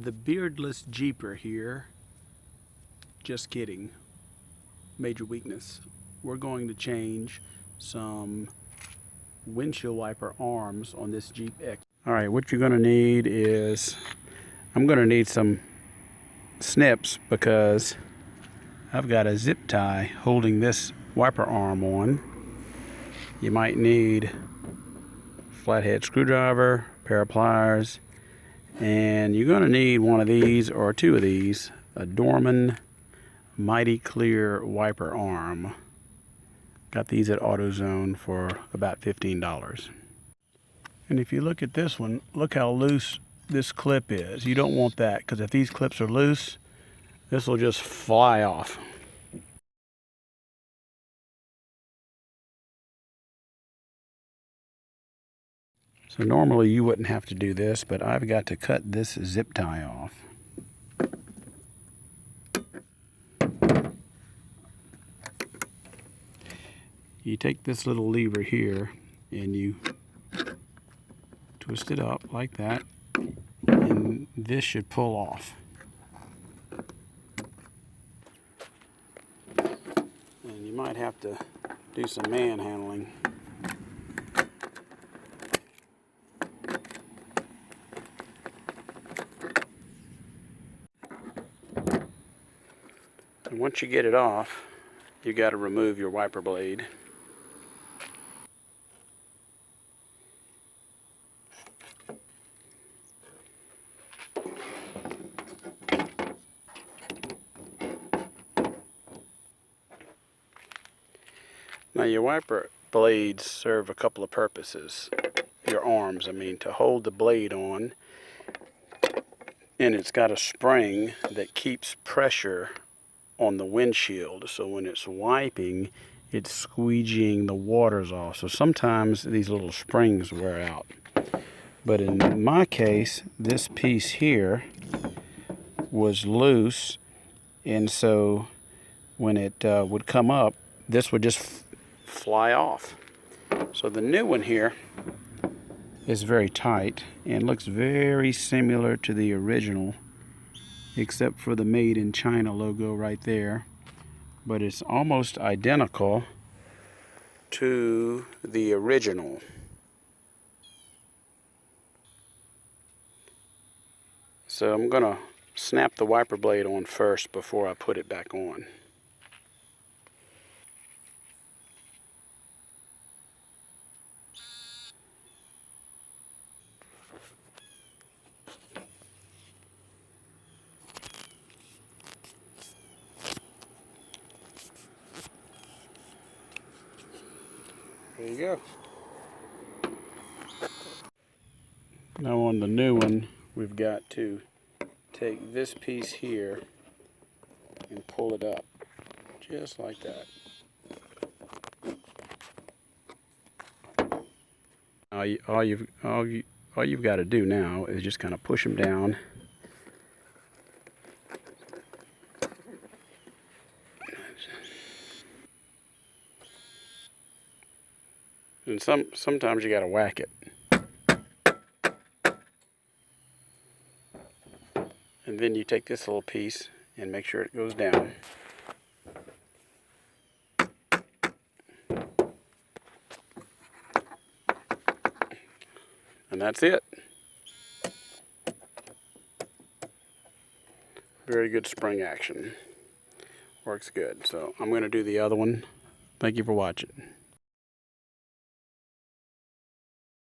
The beardless Jeeper here. Just kidding. Major weakness. We're going to change some windshield wiper arms on this Jeep X. Alright, what you're going to need is, I'm going to need some snips because I've got a zip tie holding this wiper arm on. You might need a flathead screwdriver, a pair of pliers, and you're going to need one of these or two of these, a Dorman Mighty Clear wiper arm. Got these at AutoZone for about $15. And if you look at this one, look how loose this clip is. You don't want that, because if these clips are loose, this will just fly off. So normally you wouldn't have to do this, but I've got to cut this zip tie off. You take this little lever here and you twist it up like that, and this should pull off. And you might have to do some manhandling. And once you get it off, you got to remove your wiper blade. Now your wiper blades serve a couple of purposes. Your arms, I mean, to hold the blade on, and it's got a spring that keeps pressure on the windshield, so when it's wiping, it's squeegeeing the waters off. So sometimes these little springs wear out. But in my case, this piece here was loose, and so when it would come up, this would just fly off. So the new one here is very tight and looks very similar to the original, except for the Made in China logo right there, but it's almost identical to the original. So I'm gonna snap the wiper blade on first before I put it back on. There you go. Now on the new one, we've got to take this piece here and pull it up, just like that. All you've got to do now is just kind of push them down. And sometimes you got to whack it. And then you take this little piece and make sure it goes down. And that's it. Very good spring action. Works good. So I'm going to do the other one. Thank you for watching.